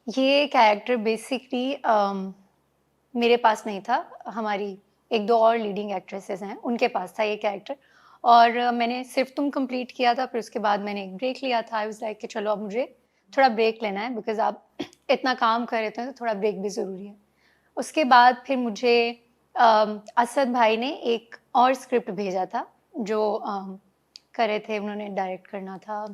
ये character basically मेरे पास नहीं था, हमारी एक दो और लीडिंग एक्ट्रेसेस हैं उनके पास था ये कैरेक्टर। और मैंने सिर्फ तुम कंप्लीट किया था, फिर उसके बाद मैंने एक ब्रेक लिया था। आई वाज लाइक कि चलो अब मुझे थोड़ा ब्रेक लेना है, बिकॉज आप इतना काम कर रहे थे तो थोड़ा ब्रेक भी ज़रूरी है। उसके बाद फिर मुझे असद भाई ने एक और स्क्रिप्ट भेजा था जो कर रहे थे, उन्होंने डायरेक्ट करना था,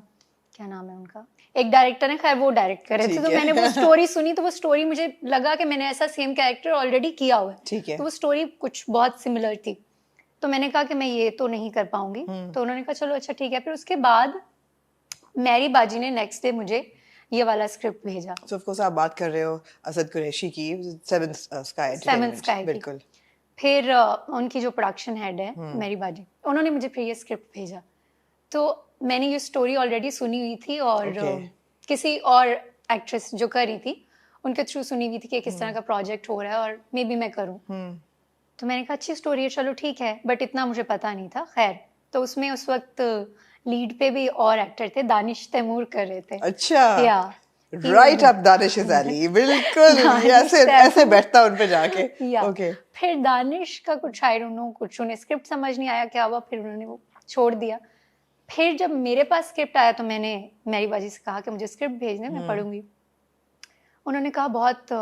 क्या नाम है उनका, एक डायरेक्टर है, खैर वो डायरेक्ट कर रहे थे। ठीक तो है। मैंने वो स्टोरी सुनी, तो वो स्टोरी मुझे लगा कि मैंने ऐसा सेम कैरेक्टर ऑलरेडी किया हुआ है। ठीक है। तो वो स्टोरी कुछ बहुत सिमिलर थी, तो मैंने कहा कि मैं ये तो नहीं कर पाऊंगी। तो उन्होंने कहा चलो अच्छा ठीक है। फिर उसके बाद मैरी बाजी ने नेक्स्ट डे मुझे ये वाला स्क्रिप्ट भेजा। So of course आप बात कर रहे हो असद कुरैशी की, सेवन स्काई सेवन स्काई की। बिल्कुल। फिर उनकी जो प्रोडक्शन हेड है मैरी बाजी, उन्होंने मुझे फिर ये स्क्रिप्ट भेजा। तो मैंने ये स्टोरी ऑलरेडी सुनी हुई थी और किसी और एक्ट्रेस जो कर रही थी उनके थ्रू सुनी हुई थी कि किस तरह का प्रोजेक्ट हो रहा है और मे बी मैं करूँ। तो मैंने कहा अच्छी स्टोरी है, चलो ठीक है, बट इतना मुझे पता नहीं था। खैर, तो उसमें उस वक्त लीड पे भी और एक्टर थे, दानिश तैमूर कर रहे थे। अच्छा, या right up Danish is Ali, बिल्कुल ऐसे बैठता उन पे जाके। ओके। फिर दानिश का कुछ आई डोंट नो, कुछ उन्हें स्क्रिप्ट समझ नहीं आया क्या हुआ, फिर उन्होंने वो छोड़ दिया। फिर जब मेरे पास स्क्रिप्ट आया तो मैंने मैरी बाजी से कहा कि मुझे स्क्रिप्ट भेजने, मैं पढ़ूंगी। उन्होंने कहा बहुत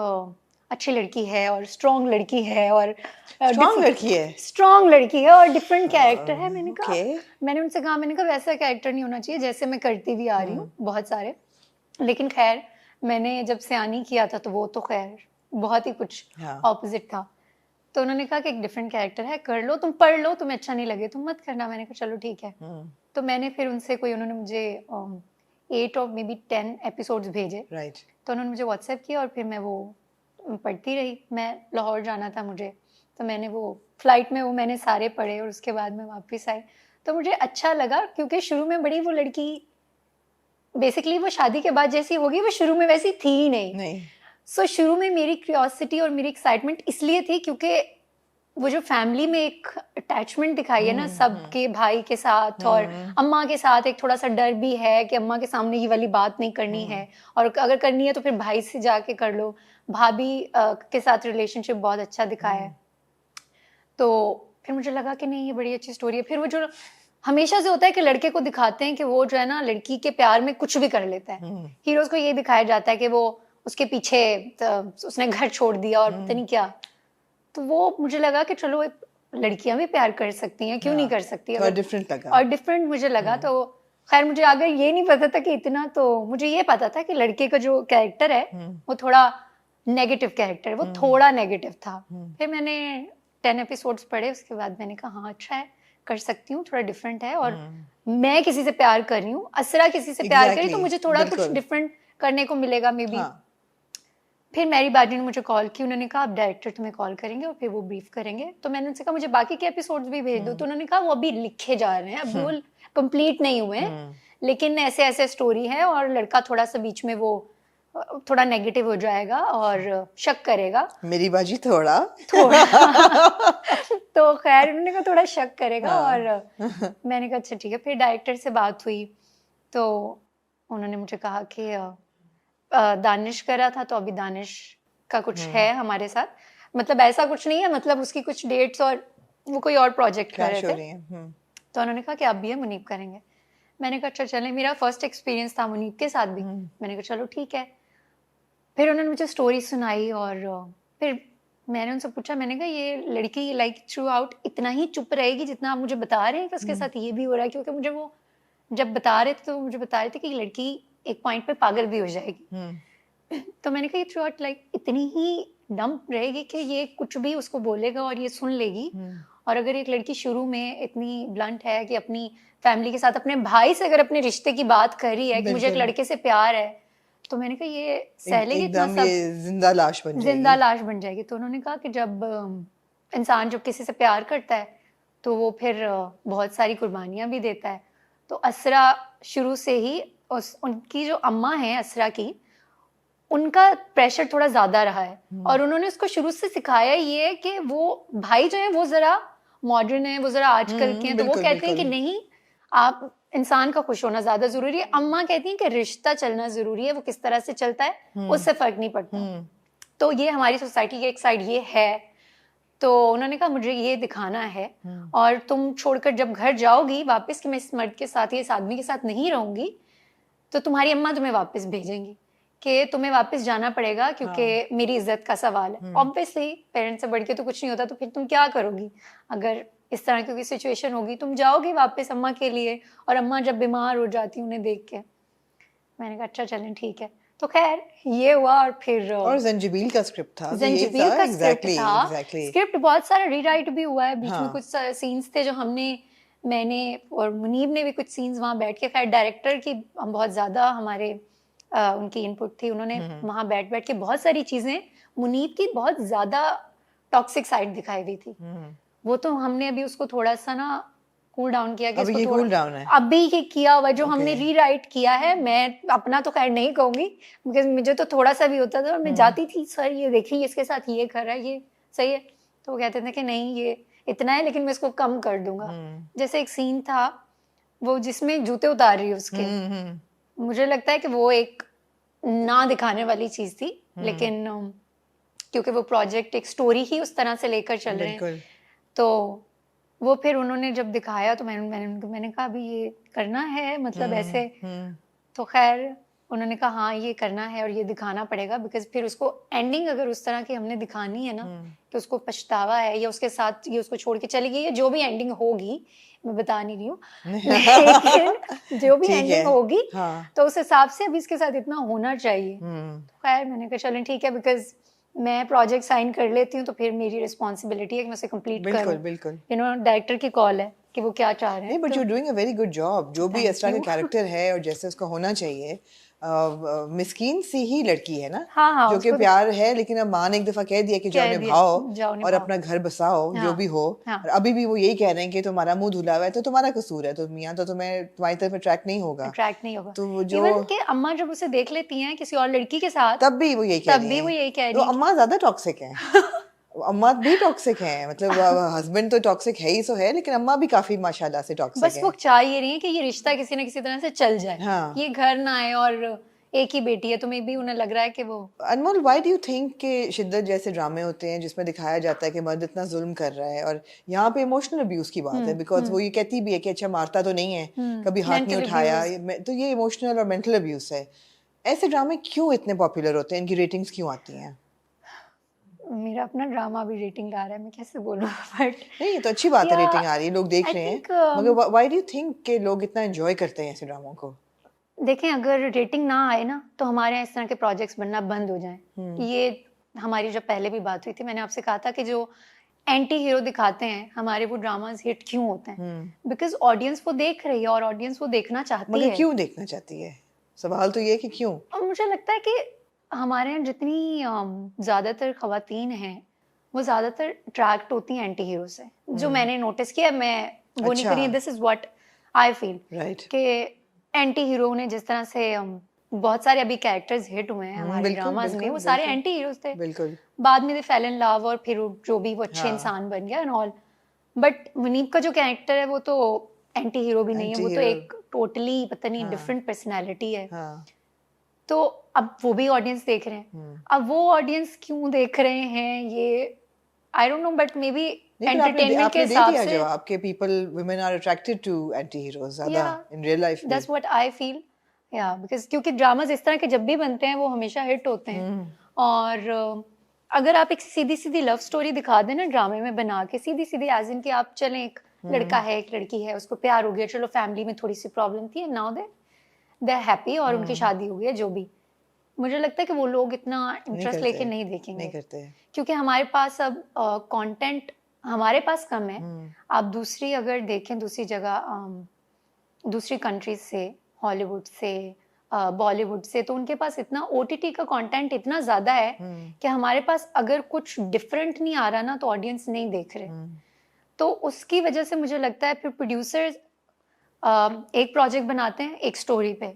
अच्छी लड़की है और स्ट्रॉन्ग लड़की है और स्ट्रॉन्ग लड़की है और डिफरेंट कैरेक्टर है। मैंने कहा मैंने उनसे कहा, मैंने कहा वैसा कैरेक्टर नहीं होना चाहिए जैसे मैं करती भी आ रही हूँ बहुत सारे। लेकिन खैर मैंने जब सियानी किया था तो वो तो खैर बहुत ही कुछ ऑपोजिट था। तो उन्होंने कहा कि एक डिफरेंट कैरेक्टर है, कर लो, तुम पढ़ लो, तुम्हें अच्छा नहीं लगे तुम मत करना। मैंने कहा चलो ठीक है। तो मैंने फिर उनसे कोई, उन्होंने मुझे 8 और मे बी 10 एपिसोड्स भेजे। तो उन्होंने मुझे व्हाट्सएप किया और फिर मैं वो पढ़ती रही। मैं लाहौर जाना था मुझे, तो मैंने वो फ्लाइट में वो मैंने सारे पढ़े और उसके बाद मैं वापस आई। तो मुझे अच्छा लगा क्योंकि शुरू में बड़ी वो लड़की बेसिकली वो शादी के बाद जैसी होगी वो शुरू में वैसी थी ही नहीं। सो शुरू में मेरी क्यूरियोसिटी और मेरी एक्साइटमेंट इसलिए थी क्योंकि वो जो फैमिली में एक अटैचमेंट दिखाई है ना सबके भाई के साथ और अम्मा के साथ, एक थोड़ा सा डर भी है कि अम्मा के सामने ये वाली बात नहीं करनी है, और अगर करनी है तो फिर भाई से जाके कर लो। भाभी के साथ रिलेशनशिप बहुत अच्छा दिखाया है। तो फिर मुझे लगा कि नहीं ये बड़ी अच्छी स्टोरी है। फिर वो जो हमेशा से होता है कि लड़के को दिखाते हैं कि वो जो है ना लड़की के प्यार में कुछ भी कर लेता है। हीरोज को ये दिखाया जाता है कि वो उसके पीछे उसने घर छोड़ दिया और पता नहीं क्या। तो वो मुझे लगा कि चलो लड़कियां भी प्यार कर सकती हैं, क्यों नहीं कर सकती। और डिफरेंट लगा, और डिफरेंट मुझे लगा। तो खैर मुझे आगे ये नहीं पता था कि इतना, तो मुझे ये पता था कि लड़के का जो कैरेक्टर है वो थोड़ा नेगेटिव कैरेक्टर है, वो थोड़ा नेगेटिव था। फिर मैंने 10 एपिसोड्स पढ़े, उसके बाद मैंने कहा हाँ अच्छा है, कर सकती हूँ, थोड़ा डिफरेंट है। और मैं किसी से प्यार कर रही हूँ, असरा किसी से प्यार करी, तो मुझे थोड़ा कुछ डिफरेंट करने को मिलेगा मे बी। फिर मैरी बाजी ने मुझे कॉल की, उन्होंने कहा अब डायरेक्टर तुम्हें कॉल करेंगे और फिर वो ब्रीफ करेंगे। तो मैंने उनसे कहा मुझे बाकी के एपिसोड्स भी भेज दो। तो उन्होंने कहा वो अभी लिखे जा रहे हैं, अभी वो कंप्लीट नहीं हुए हैं, लेकिन ऐसे ऐसे स्टोरी है और लड़का थोड़ा सा बीच में वो थोड़ा नेगेटिव हो जाएगा और शक करेगा। मेरी बाजी थोड़ा तो खैर उन्होंने कहा थोड़ा शक करेगा। और मैंने कहा अच्छा ठीक है। फिर डायरेक्टर से बात हुई तो उन्होंने मुझे कहा कि दानिश करा था, तो अभी दानिश का कुछ है हमारे साथ, मतलब ऐसा कुछ नहीं है, मतलब उसकी कुछ डेट्स और वो कोई और प्रोजेक्ट कर रहे थे। तो उन्होंने कहा कि अब भी है मुनीब करेंगे। मैंने कहा अच्छा चलें, मेरा फर्स्ट एक्सपीरियंस था मुनीब के साथ भी। मैंने कहा चलो ठीक है। फिर उन्होंने मुझे स्टोरी सुनाई और फिर मैंने उनसे पूछा, मैंने कहा ये लड़की लाइक थ्रू आउट इतना ही चुप रहेगी जितना आप मुझे बता रहे हैं कि उसके साथ ये भी हो रहा है? क्योंकि मुझे वो जब बता रहे थे तो मुझे बता रहे थे कि लड़की एक पॉइंट पे पागल भी हो जाएगी। तो मैंने कहा ये थ्रू आउट लाइक इतनी ही डम रहेगी कि ये कुछ भी उसको बोलेगा और ये सुन लेगी। और अगर एक लड़की शुरू में इतनी ब्लंट है कि अपनी फैमिली के साथ, अपने भाई से अगर अपने रिश्ते की बात कर रही है कि मुझे एक लड़के से प्यार है, तो मैंने कहा ये सहलेगी इतना सब, जिंदा लाश बन जाएगी। तो उन्होंने कहा कि जब इंसान जब किसी से प्यार करता है तो वो फिर बहुत सारी कुर्बानियां भी देता है। तो असरा शुरू से ही उनकी जो अम्मा है असरा की, उनका प्रेशर थोड़ा ज्यादा रहा है और उन्होंने उसको शुरू से सिखाया ये कि वो भाई जो है वो जरा मॉडर्न है, वो जरा आजकल के हैं। तो वो कहते हैं कि नहीं, आप इंसान का खुश होना ज्यादा जरूरी है। अम्मा कहती हैं कि रिश्ता चलना जरूरी है, वो किस तरह से चलता है उससे फर्क नहीं पड़ता। तो ये हमारी सोसाइटी की एक साइड ये है। तो उन्होंने कहा मुझे ये दिखाना है, और तुम छोड़कर जब घर जाओगी वापस कि मैं इस मर्द के साथ या इस आदमी के साथ नहीं रहूंगी, तो तुम्हारी अम्मा तुम्हें वापस भेजेंगी, कि तुम्हें वापस जाना पड़ेगा क्योंकि मेरी इज्जत का सवाल है। ऑब्वियसली पेरेंट्स से बढ़ के तो कुछ नहीं होता, तो फिर तुम क्या करोगी अगर इस तरह की कोई सिचुएशन होगी? तुम जाओगी वापस अम्मा के लिए, और अम्मा जब बीमार हो जाती उन्हें देख के। मैंने कहा अच्छा चलें ठीक है। तो खैर ये हुआ, और फिर और जंजीबील का स्क्रिप्ट था, जंजीबील का स्क्रिप्ट था। स्क्रिप्ट बहुत सारा रीराइट भी हुआ है बीच में। कुछ सीन्स थे जो मैंने और मुनीब ने भी कुछ सीन्स वहाँ बैठ के, खैर डायरेक्टर की बहुत ज़्यादा हमारे उनकी इनपुट थी। उन्होंने वहाँ बैठ के बहुत सारी चीज़ें, मुनीब की बहुत ज़्यादा टॉक्सिक साइड दिखाई दी थी। वो तो हमने अभी उसको थोड़ा सा ना कूल डाउन किया कि अभी कूल डाउन है, अभी ये किया हुआ जो हमने रीराइट किया है। मैं अपना तो खैर नहीं कहूंगी, बिकॉज मुझे तो थोड़ा सा भी होता था और मैं जाती थी, सर ये देखिए इसके साथ ये कर रहा है, ये सही है। तो वो कहते थे कि नहीं ये इतना है लेकिन मैं इसको कम कर दूंगा। जैसे एक सीन था वो जिसमें जूते उतार रही है उसके, मुझे लगता है कि वो एक ना दिखाने वाली चीज थी, लेकिन क्योंकि वो प्रोजेक्ट एक स्टोरी ही उस तरह से लेकर चल रहे हैं, तो वो फिर उन्होंने जब दिखाया तो मैंने कहा अभी ये करना है, मतलब ऐसे। तो खैर उन्होंने कहा हाँ ये करना है और ये दिखाना पड़ेगा, बिकॉज फिर उसको एंडिंग अगर उस तरह की हमने दिखानी है ना कि उसको पछतावा है या उसके साथ ये उसको छोड़ के चली गई है, जो भी एंडिंग होगी मैं बता नहीं रही हूँ लेकिन जो भी एंडिंग होगी तो उस हिसाब से अभी इसके साथ इतना होना चाहिए। तो खैर मैंने कहा चलें ठीक है, बिकॉज मैं प्रोजेक्ट साइन कर लेती हूँ तो फिर मेरी रिस्पॉन्सिबिलिटी है कि मैं उसे कंप्लीट करूँ। बिल्कुल यू नो डायरेक्टर की कॉल है कि वो क्या चाह रहे हैं। But you doing a very good job. जो भी इस तरह का कैरेक्टर है और जैसे उसका होना चाहिए, मिस्कीन सी ही लड़की है ना, हाँ, जो कि प्यार है, लेकिन अब माँ ने एक दफा कह दिया कि जाओ निभाओ और अपना घर बसाओ, जो भी हो। और अभी भी वो यही कह रहे हैं कि तुम्हारा मुंह धुला हुआ है तो तुम्हारा कसूर है, तो मियाँ तो तुम्हारी तरफ अट्रैक्ट नहीं होगा। तो जो इवन के अम्मा जब उसे देख लेती हैं किसी और लड़की के साथ, तब भी वो यही कह रही है। तो अम्मा ज्यादा टॉक्सिक है अम्मा भी टॉक्सिक है, मतलब हस्बैंड तो टॉक्सिक है ही सो है, लेकिन अम्मा भी काफी माशाल्लाह से टॉक्सिक है। बस वो चाह ये रही है कि ये रिश्ता किसी ना किसी तरह से चल जाए, ये घर ना आए, और एक ही बेटी है तो मे भी उन्हें लग रहा है कि वो। अनमोल, व्हाई डू यू थिंक कि शिद्दत जैसे ड्रामे होते हैं जिसमें दिखाया जाता है कि मर्द इतना जुल्म कर रहा है, और यहाँ पे इमोशनल अब्यूज की बात है, बिकॉज वो ये कहती भी है कि अच्छा मारता तो नहीं है, कभी हाथ नहीं उठाया, तो ये इमोशनल और मेंटल अब्यूज है। ऐसे ड्रामे क्यों इतने पॉपुलर होते हैं, इनकी रेटिंग्स क्यों आती हैं? मेरा अपना ड्रामा भी रेटिंग आ रहा है, मैं कैसे बोलूं बट नहीं तो अच्छी बात है, रेटिंग आ रही है, लोग देख रहे हैं, मगर व्हाई डू यू थिंक कि लोग इतना एंजॉय करते हैं ऐसे ड्रामों को? देखें अगर रेटिंग ना आए ना तो हमारे यहाँ इस तरह के प्रोजेक्ट्स बनना बंद हो जाएं। ये हमारी जब पहले भी बात हुई थी, मैंने आपसे कहा था कि जो एंटी हीरो दिखाते हैं हमारे वो ड्रामास हिट क्यों होते हैं, बिकॉज ऑडियंस वो देख रही है और ऑडियंस वो देखना चाहती है। मगर क्यों देखना चाहती है? सवाल तो ये है कि क्यों। और मुझे लगता है कि हमारे यहाँ जितनी ज़्यादातर ख़वातीन हैं वो ज़्यादातर अट्रैक्ट होती हैं एंटी हीरो से, जो मैंने नोटिस किया। मैं वो नहीं करी, this is what I feel कि एंटी हीरो ने जिस तरह से बहुत सारे अभी कैरेक्टर्स हिट हुए हैं हमारे ड्रामास में, वो सारे एंटी हीरोज थे। बिल्कुल। बाद में दे फेल इन लव और फिर जो भी वो अच्छे इंसान बन गया एंड ऑल। बट मुनीब का जो कैरेक्टर है वो तो एंटी हीरो भी नहीं है, वो तो एक टोटली पता नहीं डिफरेंट पर्सनैलिटी है। तो अब वो भी ऑडियंस देख रहे हैं। अब वो ऑडियंस क्यों देख रहे हैं ये I don't know, but maybe entertainment के हिसाब से जवाब के people women are attracted to anti heroes ज्यादा in real life. That's what I feel, या बिकॉज क्योंकि ड्रामास इस तरह के जब भी बनते हैं वो हमेशा हिट होते हैं। और अगर आप एक सीधी सीधी लव स्टोरी दिखा दें ना ड्रामे में बना के, सीधी सीधी एज इन कि आप चलें एक लड़का है एक लड़की है, उसको प्यार हो गया, चलो फैमिली में थोड़ी सी प्रॉब्लम थी and now they are happy और उनकी शादी हो गई है, जो भी। मुझे लगता है कि वो लोग इतना इंटरेस्ट लेके नहीं देखेंगे, नहीं करते, क्योंकि हमारे पास अब कंटेंट हमारे पास कम है। आप दूसरी अगर देखें दूसरी जगह, दूसरी कंट्रीज से, हॉलीवुड से, बॉलीवुड से, तो उनके पास इतना OTT का कंटेंट इतना ज़्यादा है कि हमारे पास अगर कुछ डिफरेंट नहीं आ रहा ना तो ऑडियंस नहीं देख रहे। तो उसकी वजह से मुझे लगता है फिर प्रोड्यूसर्स एक प्रोजेक्ट बनाते हैं एक स्टोरी पे,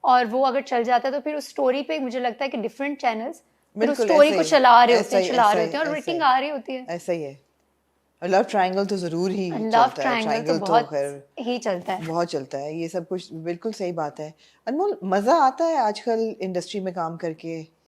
और वो अगर चल जाता है तो फिर उस स्टोरी पे मुझे लगता है कि डिफरेंट चैनल्स उस स्टोरी को चला रहे होते हैं और रेटिंग आ रही होती है। ऐसा ही है। और लव ट्रायंगल तो जरूर ही लव चलता है, ट्रायंगल तो ट्रायंगल तो बहुत खैर ही चलता है। बहुत चलता है, ये सब कुछ बिल्कुल सही बात है। अनमोल, मजा आता है आजकल इंडस्ट्री में काम करके?